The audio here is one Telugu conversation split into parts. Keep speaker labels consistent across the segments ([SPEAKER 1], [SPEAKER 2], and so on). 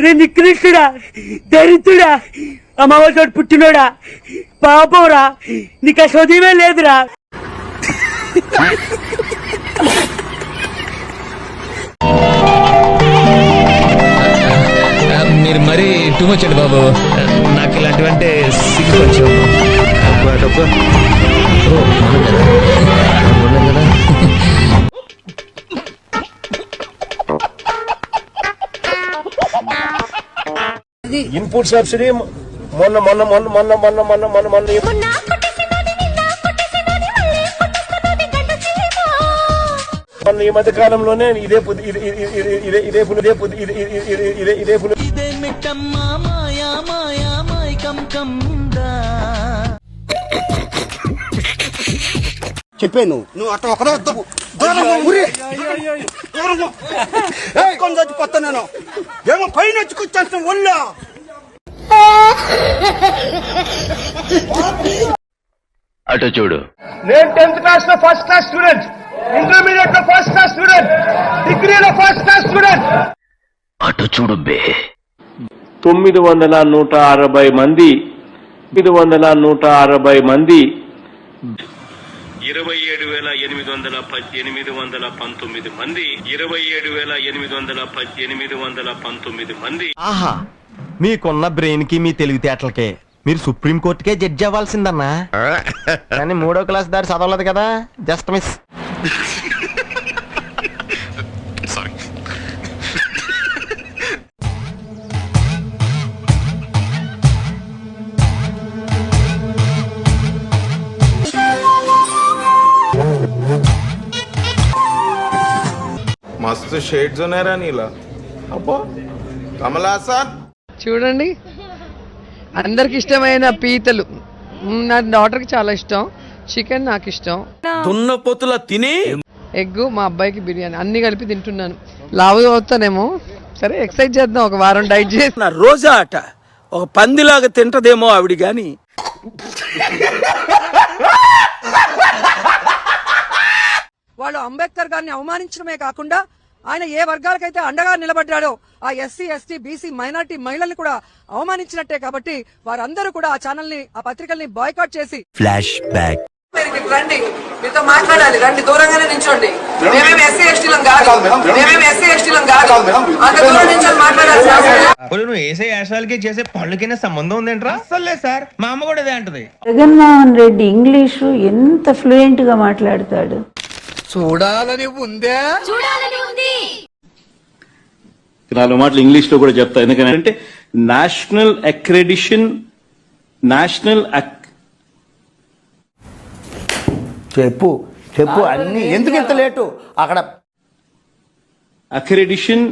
[SPEAKER 1] రే నికృష్టుడా, దరిద్రుడా, అమావాసోడు పుట్టినోడా, పాపంరా, నీకు ఆ చదివే లేదురా.
[SPEAKER 2] మీరు మరీ టూ మచ్ అండి బాబు. నాకు ఇలాంటివంటే సిగ్గు కొంచెం.
[SPEAKER 3] ఇన్పుట్ సబ్సిడీ మొన్న మొన్న మొన్న మొన్న మొన్న మొన్న మొన్న మొన్న మొన్న ఈ మధ్య కాలంలోనే ఇదే
[SPEAKER 4] చెప్పాను నువ్వు అట్లా ఒకడే చచ్చిపోతా నేను ఏమో పైన వచ్చుకొచ్చేస్తాను ఒళ్ళో.
[SPEAKER 5] అటు చూడు,
[SPEAKER 3] నేను 10th క్లాస్ లో ఫస్ట్ క్లాస్ స్టూడెంట్, ఇంటర్మీడియట్ లో ఫస్ట్ క్లాస్ స్టూడెంట్, డిగ్రీలో ఫస్ట్ క్లాస్ స్టూడెంట్.
[SPEAKER 5] అటు చూడు బే.
[SPEAKER 3] 960 మంది 960 మంది 27,819 మంది 27,819 మంది.
[SPEAKER 6] ఆహా, మీకున్న బ్రెయిన్ కి మీ తెలివితేటలకే మీరు సుప్రీం కోర్టుకే జడ్జి అవ్వాల్సిందన్నా. కానీ 3వ క్లాస్ దారి చదవలేదు కదా, జస్ట్ మిస్.
[SPEAKER 7] మస్తు షేడ్స్ ఉన్నారా నీలా. అబ్బో కమలాసన్
[SPEAKER 8] చూడండి, అందరికి ఇష్టమైన పీతలు. నా డాటర్కి చాలా ఇష్టం. చికెన్ నాకు ఇష్టం.
[SPEAKER 4] దున్నపోతుల తిని
[SPEAKER 8] ఎగ్, మా అబ్బాయికి బిర్యానీ, అన్ని కలిపి తింటున్నాను. లావు అవుతానేమో. సరే, ఎక్సర్సైజ్ చేద్దాం, ఒక వారం డైట్ చేసి.
[SPEAKER 4] నా రోజా అట ఒక పందిలాగా తింటదేమో ఆవిడ గాని. వాళ్ళు అంబేద్కర్ గారిని అవమానించడమే కాకుండా ఆయన ఏ వర్గాలకైతే అండగా నిలబడ్డాడో ఆ ఎస్సీ, ఎస్టీ, బీసీ, మైనార్టీ మహిళల్ని కూడా అవమానించినట్టే. కాబట్టి వారందరూ కూడా ఆ ఛానల్ ని, ఆ పత్రికల్ని బాయ్కాట్ చేసి
[SPEAKER 6] ఫ్లాష్ బ్యాక్.
[SPEAKER 8] రండి, మీతో మాట్లాడాలి, రండి, దూరంగానే నించోండి. మేమేమి ఎస్సీ ఎస్టీలం కాదు, మేమేమి ఎస్సీ ఎస్టీలం కాదు, అంత దూరం నుంచి మాట్లాడాల్సిన అవసరం లేదు.
[SPEAKER 2] నువ్వు వేసే యాశాలకి చేసే పళ్ళకైనా సంబంధం ఉందేంట్రా? అసలు లేదు సార్, మా అమ్మ కూడా అదే అంటది.
[SPEAKER 9] జగన్మోహన్ రెడ్డి ఇంగ్లీషు ఎంత ఫ్లూయెంట్ గా మాట్లాడతాడు.
[SPEAKER 4] చూడాలని ఉందే.
[SPEAKER 3] 4 మాటలు ఇంగ్లీష్ లో కూడా చెప్తా. ఎందుకంటే నేషనల్ అక్రెడిషన్, నేషనల్
[SPEAKER 4] చెప్పు చెప్పు అన్ని ఎందుకు ఇంత లేటు అక్కడ.
[SPEAKER 3] Accreditation,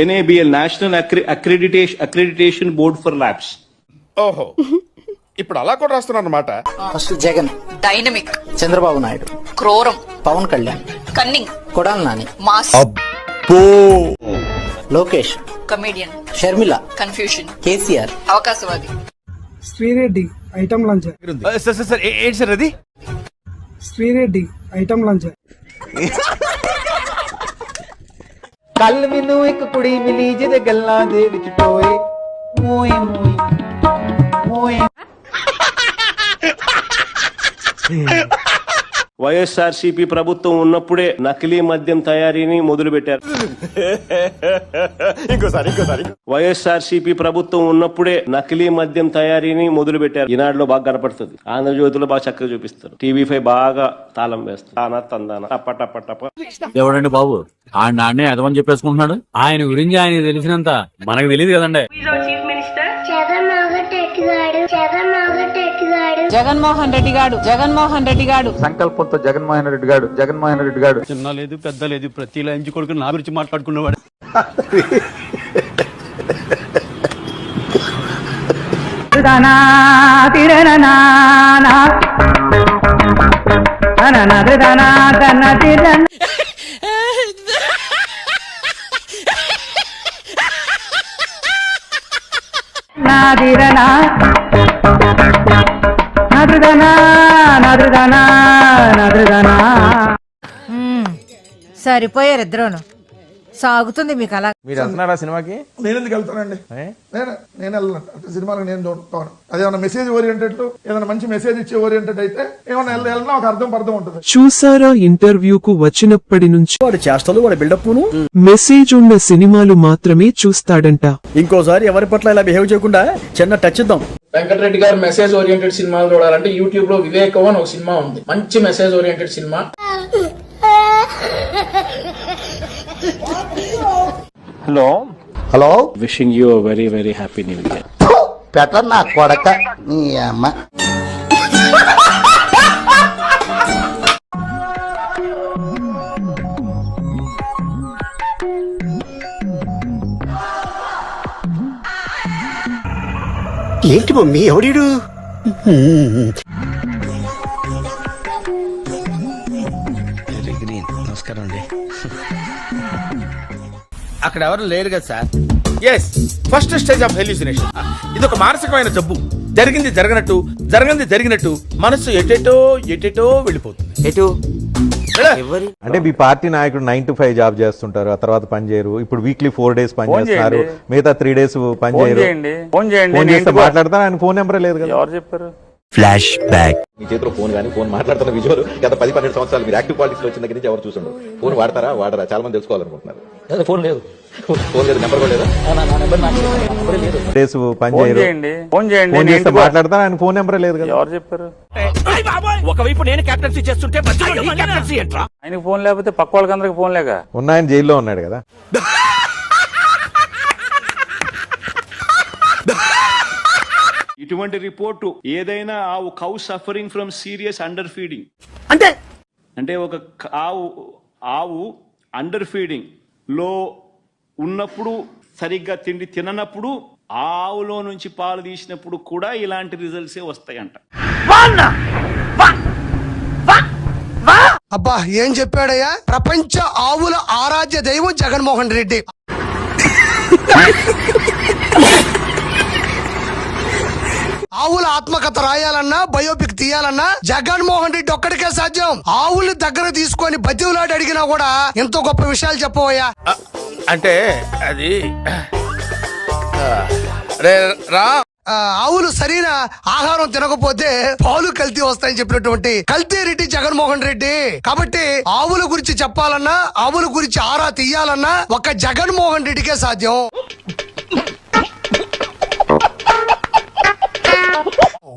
[SPEAKER 3] NABL, national accreditation board for labs.
[SPEAKER 7] ఓహో, ఇప్పుడు అలా కూడా రాస్తున్నారు అన్నమాట.
[SPEAKER 10] ఫస్ట్ జగన్, డైనమిక్ చంద్రబాబు నాయుడు, క్రూరం Pawan Kalyan, cunning Kodali Nani, mass Lokesh, comedian Sharmila, confusion KCR, అవకాశవాది
[SPEAKER 1] శ్రీరెడ్డి ఐటమ్ లంచ్.
[SPEAKER 6] సార్ ఏంటి సార్ అది?
[SPEAKER 1] Sri Reddy item lunch.
[SPEAKER 6] ਕੱਲ ਮੈਨੂੰ ਇੱਕ ਕੁੜੀ ਮਿਲੀ ਜਿਹਦੇ ਗੱਲਾਂ ਦੇ ਵਿੱਚ ਟੋਏ ਮੋਏ ਮੋਏ ਮੋਏ.
[SPEAKER 3] వైఎస్ఆర్సీపీ ప్రభుత్వం ఉన్నప్పుడే నకిలీ మద్యం తయారీని మొదలు పెట్టారు. వైఎస్ఆర్సీపీ ప్రభుత్వం ఉన్నప్పుడే నకిలీ మద్యం తయారీని మొదలు పెట్టారు. ఈనాడులో బాగా కనపడుతుంది, ఆంధ్రజ్యోతిలో బాగా చక్కగా చూపిస్తారు, TV5 బాగా తాళం వేస్తారు. తానా తందాన టప్ప టప్ప టప్ప.
[SPEAKER 5] ఎవడండి బాబు ఆయన నాన్నే అదమని చెప్పేసుకుంటున్నాడు? ఆయన గురించి ఆయన తెలిసినంత మనకు తెలియదు కదండి.
[SPEAKER 10] జగన్మోహన్ రెడ్డి గారు, జగన్మోహన్ రెడ్డి గారు
[SPEAKER 7] సంకల్పంతో జగన్మోహన్ రెడ్డి గారు
[SPEAKER 6] చిన్న లేదు పెద్ద లేదు, ప్రతి లంచి కొడుకు నా గురించి మాట్లాడుకునేవాడు.
[SPEAKER 9] సరిపోయారు ఇద్దరును. సాగుతుంది మీకు అలా.
[SPEAKER 6] మీరు వెళ్తున్నారా సినిమాకి?
[SPEAKER 7] నేను ఎందుకు వెళ్తానండి? నేను వెళ్ళను అంటే సినిమాలకు నేను చూడతాను. అదేమన్నా మెసేజ్ ఓరియంటెడ్, ఏదైనా మంచి మెసేజ్ ఇచ్చే ఓరియంటెడ్ అయితే ఏమన్నా వెళ్ళినా ఒక అర్థం ఉంటుంది.
[SPEAKER 1] చూసారా ఇంటర్వ్యూకు వచ్చినప్పటి నుంచి
[SPEAKER 6] వాడు చేష్టలు, వాడు బిల్డప్
[SPEAKER 1] మెసేజ్ ఉన్న సినిమాలు మాత్రమే చూస్తాడంట.
[SPEAKER 6] ఇంకోసారి ఎవరి పట్ల ఇలా బిహేవ్ చేయకుండా చిన్న టచ్ ఇద్దాం.
[SPEAKER 10] వెంకటరెడ్డి గారు మెసేజ్ ఓరియంటెడ్ సినిమాలు చూడాలంటే యూట్యూబ్ లో వివేకం అని ఒక సినిమా ఉంది, మంచి message oriented cinema.
[SPEAKER 3] Hello wishing you very very happy new year.
[SPEAKER 6] పెట్ట నా కొడక నీ అమ్మ. ఏంటి మమ్మీ ఎవడీడు? నమస్కారం అండి.
[SPEAKER 2] అక్కడ ఎవరు లేరు కదా sir? Yes, first stage of hallucination. ఇది ఒక మానసికమైన జబ్బు. జరిగింది జరిగినట్టు మనసు ఎటెటో వెళ్ళిపోతుంది.
[SPEAKER 6] ఎటు
[SPEAKER 7] అంటే మీ పార్టీ నాయకుడు 9 to 5 జాబ్ చేస్తుంటారు, ఆ తర్వాత పని చేయరు. ఇప్పుడు వీక్లీ 4 days పని చేస్తున్నారు, మిగతా 3 days పని చేయరు. ఫోన్ చేస్తే మాట్లాడతారు, ఆయన ఫోన్ నెంబర్ లేదు కదా. ఎవరు చెప్పారు?
[SPEAKER 6] Flash back.
[SPEAKER 11] మీ చేతిలో ఫోన్ కానీ ఫోన్ మాట్లాడుతున్న విజువల్ గత 10-12 సంవత్సరాలు మీరు యాక్టివ్ పాలిటిక్స్ లో వచ్చిన దగ్గర నుంచి ఎవరు చూసుండరు. ఫోన్ వాడతారా చాలా మంది తెలుసుకోవాలనుకుంటున్నారు. ఫోన్ లేదు, నెంబర్ కూడా లేదా?
[SPEAKER 7] డేస్ పని చేయరు, ఫోన్ చేస్తే మాట్లాడతారు, ఆయన ఫోన్ నెంబర్ లేదు కదా. ఎవరు చెప్పారు?
[SPEAKER 2] ఒకవైపు నేను కెప్టెన్సీ చేస్తుంటే ఆయనకు ఫోన్ లేకపోతే పక్క వాళ్ళకి అందరికి ఫోన్ లేక
[SPEAKER 7] ఆయన జైల్లో ఉన్నాడు కదా.
[SPEAKER 3] ఇటువంటి రిపోర్టు ఏదైనా ఆవు cow suffering from serious under feeding అంటే ఒక ఆవు అండర్ ఫీడింగ్ లో ఉన్నప్పుడు, సరిగ్గా తిండి తిననప్పుడు, ఆవులో నుంచి పాలు తీసినప్పుడు కూడా ఇలాంటి రిజల్ట్సే వస్తాయంట.
[SPEAKER 1] అబ్బా ఏం చెప్పాడయ్యా? ప్రపంచ ఆవుల ఆరాధ్య దైవం జగన్మోహన్ రెడ్డి. ఆవుల ఆత్మకథ రాయాలన్నా, బయోపిక్ తీయాలన్నా జగన్మోహన్ రెడ్డి ఒక్కడికే సాధ్యం. ఆవుల దగ్గర తీసుకొని బతివులాడి అడిగినా కూడా ఎంతో గొప్ప విషయాలు చెప్పవయ్యా.
[SPEAKER 2] అంటే అది
[SPEAKER 1] ఆవులు సరైన ఆహారం తినకపోతే పాలు కల్తీ వస్తాయని చెప్పినటువంటి కల్తీ రెడ్డి జగన్మోహన్ రెడ్డి. కాబట్టి ఆవుల గురించి చెప్పాలన్నా, ఆవుల గురించి ఆరా తీయాలన్నా ఒక జగన్మోహన్ రెడ్డికే సాధ్యం.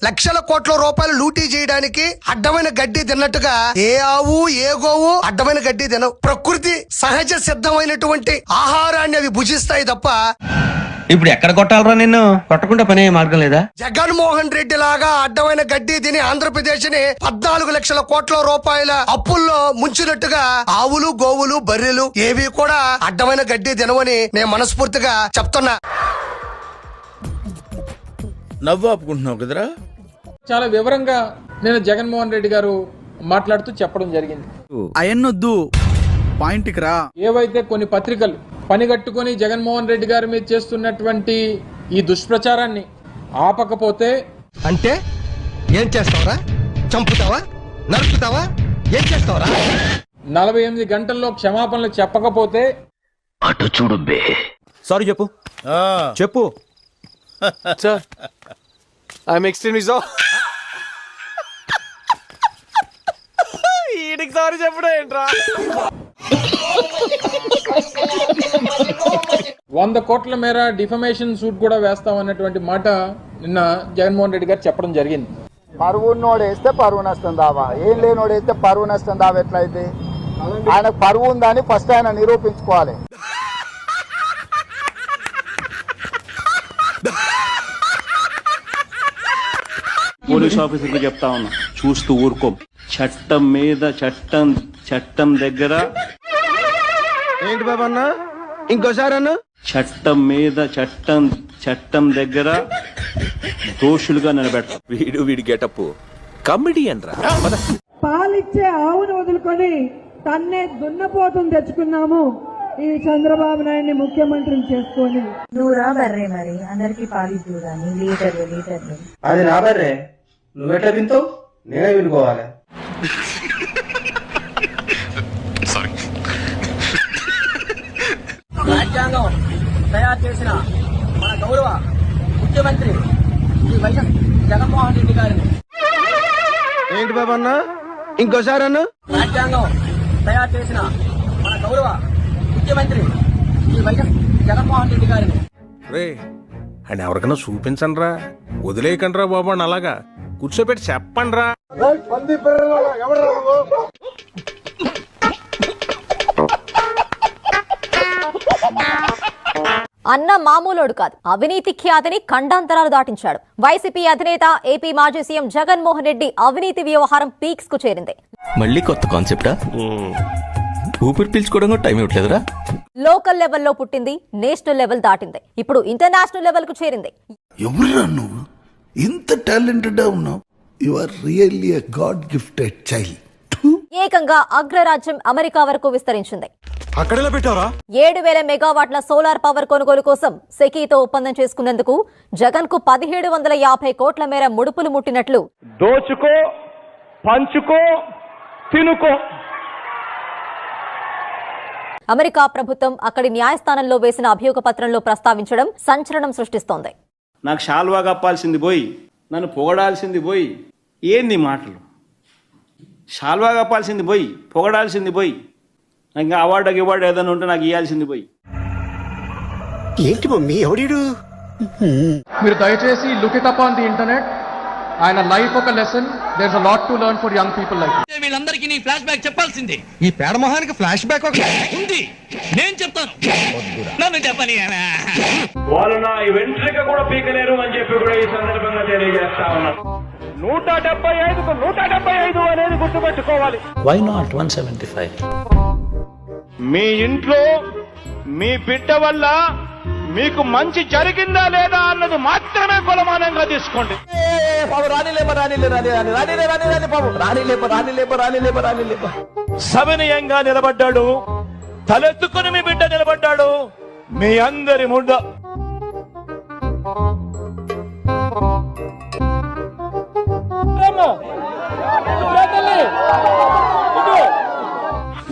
[SPEAKER 1] లక్షల కోట్ల రూపాయలు లూటీ చేయడానికి అడ్డమైన గడ్డి తిన్నట్టుగా ఏ ఆవు ఏ గోవు అడ్డమైన గడ్డి తినవు. ప్రకృతి సహజ సిద్ధమైనటువంటి ఆహారాన్ని అవి భుజిస్తాయి తప్ప.
[SPEAKER 6] ఇప్పుడు ఎక్కడ కొట్టాలరా? నిన్ను కొట్టకుండా పనే మార్గం లేదా?
[SPEAKER 1] జగన్మోహన్ రెడ్డి లాగా అడ్డమైన గడ్డి తిని ఆంధ్రప్రదేశ్ ని 14 లక్షల కోట్ల రూపాయల అప్పుల్లో ముంచినట్టుగా ఆవులు గోవులు బర్రెలు ఏవి కూడా అడ్డమైన గడ్డి తినవని నేను మనస్ఫూర్తిగా చెప్తున్నా.
[SPEAKER 2] నవ్వు ఆపుకుంటున్నావు కదరా?
[SPEAKER 10] చాలా వివరంగా నేను జగన్మోహన్ రెడ్డి గారు మాట్లాడుతూ చెప్పడం జరిగింది.
[SPEAKER 6] అయన్నొద్దు, పాయింట్కి రా.
[SPEAKER 10] ఏవైతే కొన్ని పత్రికలు పనిగట్టుకుని జగన్మోహన్ రెడ్డి గారి మీద చేస్తున్నటువంటి ఈ దుష్ప్రచారాన్ని ఆపకపోతే
[SPEAKER 1] అంటే ఏం చేస్తావరా? చంపుతావా? నరుకుతావా? ఏం చేస్తావరా?
[SPEAKER 10] 48 గంటల్లో క్షమాపణలు చెప్పకపోతే
[SPEAKER 6] అటు చూడు బే. సారీ చెప్పు. చెప్పు.
[SPEAKER 2] I'm extremism. ఈడికి సారీ చెప్పడం ఏంట్రా?
[SPEAKER 10] 100 కోట్ల మేర డిఫమేషన్ సూట్ కూడా వేస్తామన్నటువంటి మాట నిన్న జగన్మోహన్ రెడ్డి గారు చెప్పడం జరిగింది.
[SPEAKER 8] పరువు నోడేస్తే పరువు నష్టం దావా, ఏం లేనోడేస్తే పరువు నష్టం దావా ఎట్లయితే? ఆయన పరువు ఉందని ఫస్ట్ ఆయన నిరూపించుకోవాలి.
[SPEAKER 3] పోలీస్ ఆఫీసర్కి చెప్తా ఉన్నా, చూస్తూ ఊరుకోం. చట్టం మీద చట్టం దగ్గర
[SPEAKER 6] ఏంటి బాబా అన్న? ఇంకోసారి అన్న.
[SPEAKER 3] చట్టం మీద చట్టం దగ్గర దోషులుగా నిలబెడతాం.
[SPEAKER 2] వీడి గెటప్ కమెడియన్ రా.
[SPEAKER 9] పాలిచ్చే ఆవును వదులుకొని తన్నే దున్నపోతుని తెచ్చుకున్నాము ఈ చంద్రబాబు నాయుడిని ముఖ్యమంత్రిని చేసుకొని. నువ్వు రా బర్రే, మరి అందరికి పాలిద్దు కానీ లీటర్లు.
[SPEAKER 6] అది నా బర్రే, నువ్వెట్లా వింటావు? నేనే వినుకోవాలి.
[SPEAKER 8] రాజ్యాంగం తయారు చేసిన మన గౌరవ ముఖ్యమంత్రి శ్రీ వైఎస్ జగన్మోహన్ రెడ్డి గారిని.
[SPEAKER 6] ఏంటి బాబు అన్న ఇంకోసారి అన్న?
[SPEAKER 8] రాజ్యాంగం తయారు చేసిన మన గౌరవ ముఖ్యమంత్రి శ్రీ వైఎస్ జగన్మోహన్ రెడ్డి గారిని.
[SPEAKER 2] రే అండ్ ఎవరికైనా చూపించండి రా, వదిలేయకండి రా బాబు అని అలాగా కూర్చోబెట్టి చెప్పండి రా.
[SPEAKER 12] అన్న మామూలోడు కాదు, అవినీతి ఖ్యాతిని ఖండాంతరాలు దాటించాడు. వైసీపీ అధినేత ఏపీ మాజీ సీఎం జగన్మోహన్ రెడ్డి అవినీతి వ్యవహారం పీక్స్ కు చేరింది.
[SPEAKER 11] మళ్ళీ కొత్త కాన్సెప్టా? ఊపిరి పీల్చుకోవడం కూడా టైం ఇవ్వట్లేదురా.
[SPEAKER 12] లోకల్ లెవెల్లో పుట్టింది, నేషనల్ లెవెల్ దాటింది, ఇప్పుడు ఇంటర్నేషనల్ లెవెల్ కు చేరింది.
[SPEAKER 1] ఎవరురా నువ్వు? ఇంత టాలెంటెడ్ ఉన్నావు. You are really a god gifted child.
[SPEAKER 12] ఏకంగా అగ్రరాజ్యం అమెరికా వరకు విస్తరించింది.
[SPEAKER 6] అక్కడెలా పెట్టావరా?
[SPEAKER 12] 7,000 మెగావాట్ల సోలార్ పవర్ కొనుగోలు కోసం సెకీతో ఒప్పందం చేసుకునేందుకు జగన్ కు 1750 కోట్ల మేర ముడుపులు ముట్టినట్లు
[SPEAKER 6] దోచుకో, పంచుకో, తినుకో.
[SPEAKER 12] అమెరికా ప్రభుత్వం అక్కడి న్యాయస్థానంలో వేసిన అభియోగ పత్రంలో ప్రస్తావించడం సంచలనం సృష్టిస్తోంది.
[SPEAKER 3] నాకు షాల్వా కప్పాల్సింది పోయి, నన్ను పొగడాల్సింది పోయి, ఏంది మాటలు? షాల్వా కప్పాల్సింది పోయి, పొగడాల్సింది పోయి, ఇంకా అవార్డు ఏదైనా ఉంటే నాకు ఇవ్వాల్సింది పోయి.
[SPEAKER 1] ఏంటి మమ్మీ ఎవడీడు?
[SPEAKER 10] మీరు దయచేసి look it up on the internet. ఆయన లైఫ్ ఒక lesson. There is a lot to learn for young people like.
[SPEAKER 8] వీళ్ళందరికీ నీ ఫ్లాష్ బ్యాక్ చెప్పాల్సిందే.
[SPEAKER 6] ఈ పేడమోహానికి ఫ్లాష్ బ్యాక్
[SPEAKER 8] ఉంది, నేను చెప్తాను. నన్ను చెప్పని
[SPEAKER 3] వాళ్ళు నా వెంట్రిక కూడా పీకలేరు అని చెప్పి కూడా ఈ సందర్భంగా తెలియజేస్తా ఉన్నారు.
[SPEAKER 6] 175కు 175 అనేది గుర్తుపెట్టుకోవాలి.
[SPEAKER 5] Why not 175?
[SPEAKER 6] మీ ఇంట్లో మీ బిడ్డ వల్ల మీకు మంచి జరిగిందా లేదా అన్నది మాత్రమే కొలమానంగా తీసుకోండి. సవినయంగా నిలబడ్డాడు, తలెత్తుకుని మీ బిడ్డ నిలబడ్డాడు. మీ అందరి ముద్ద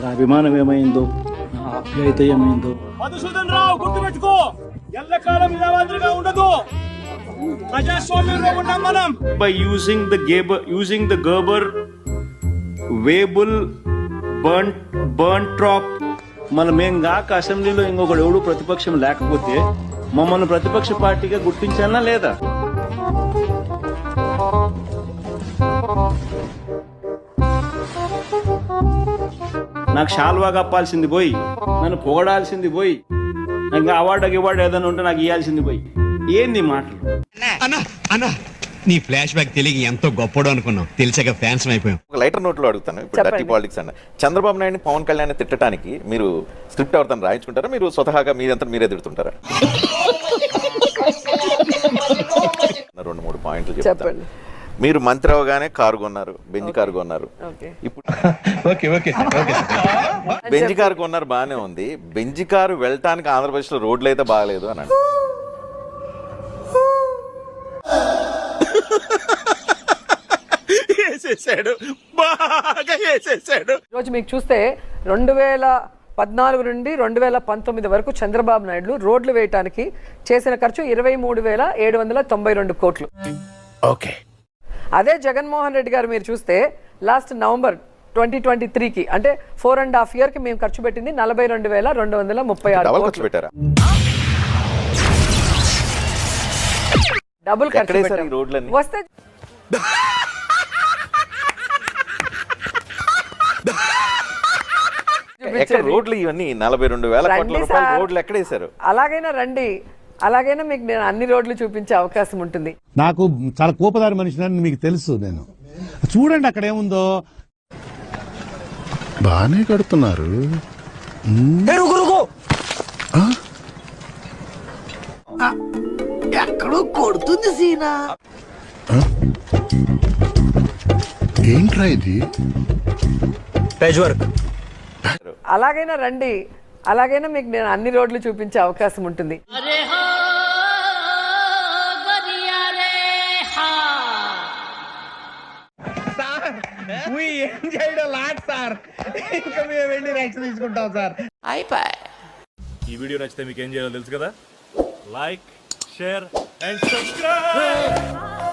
[SPEAKER 3] నా అభిమానం ఏమైందో, నా ఆప్యాయత ఏమైందో.
[SPEAKER 6] మధుసూదన్ రావు గుర్తుపెట్టుకో, ఎల్లకాలం ఇలా మాదిరిగా ఉండదు. ప్రజాస్వామ్యంలో ఉన్నాం మనం.
[SPEAKER 3] By using the Gerber Weibull Berntrop, మనం కాక అసెంబ్లీలో ఇంకొకడు ఎవడు ప్రతిపక్షం లేకపోతే మమ్మల్ని ప్రతిపక్ష పార్టీగా గుర్తించాలా లేదా? నాకు షాల్వా కప్పాల్సింది పోయి, నన్ను పొగడాల్సింది పోయి, ఇంకా అవార్డు ఏదైనా ఉంటే నాకు ఇవ్వాల్సింది పోయి, ఏంది మాటలు?
[SPEAKER 6] అన్నా నీ ఫ్లాష్ బ్యాక్ తెలియ ఎంతో గొప్పడు అనుకున్నాం, తెలిసాక ఫ్యాన్స్ అయిపోయాం.
[SPEAKER 11] ఒక లైటర్ నోట్లో అడుగుతాను. ఇప్పుడు డర్టీ పాలిటిక్స్ అన్న చంద్రబాబు నాయుడు పవన్ కళ్యాణ్ తిట్టడానికి మీరు స్క్రిప్ట్ ఎవరితో రాయించుకుంటారా? మీరు స్వతహాగా మీరంతా మీరే తిడుతుంటారా? 2-3 పాయింట్లు చెప్తాను. మీరు మంత్రి అవగానే కారు కొన్నారు, బెంజ్ కారు కొన్నారు. ఇప్పుడు బెంజ్ కారు కొన్నారు, బాగానే ఉంది. బెంజ్ కారు వెళ్ళటానికి ఆంధ్రప్రదేశ్ లో రోడ్లు అయితే బాగాలేదు అని అంటే
[SPEAKER 4] రోజు మీకు చూస్తే 2014 నుండి 2019 వరకు చంద్రబాబు నాయుడు రోడ్లు వేయటానికి చేసిన ఖర్చు 23,792 కోట్లు.
[SPEAKER 2] ఓకే.
[SPEAKER 4] అదే జగన్మోహన్ రెడ్డి గారు మీరు చూస్తే లాస్ట్ నవంబర్ 2023కి అంటే 4.5 years కి మేము ఖర్చు పెట్టింది 42,236
[SPEAKER 11] ఖర్చు పెట్టారా?
[SPEAKER 4] డబుల్ ఖర్చు పెట్టారు. వస్తే
[SPEAKER 11] రోడ్లు ఇవన్నీ 42,000 కోట్ల రూపాయల రోడ్లు ఎక్కడేశారు?
[SPEAKER 4] అలాగైనా రండి, అలాగైనా మీకు నేను అన్ని రోడ్లు చూపించే అవకాశం ఉంటుంది.
[SPEAKER 1] నాకు చాలా కోపదారి మనిషిని మీకు తెలుసు. నేను చూడండి అక్కడ ఏముందో. బానే కడుతున్నారు. ఎక్కడో కొడుతుంది సీనా. ఏంట్రా ఇది?
[SPEAKER 4] అలాగైనా రండి, అలాగైనా మీకు నేను అన్ని రోడ్లు చూపించే అవకాశం ఉంటుంది.
[SPEAKER 5] ఈ వీడియో నచ్చితే మీకు ఏం చేయాలో తెలుసు కదా, లైక్, షేర్ అండ్ సబ్స్క్రైబ్.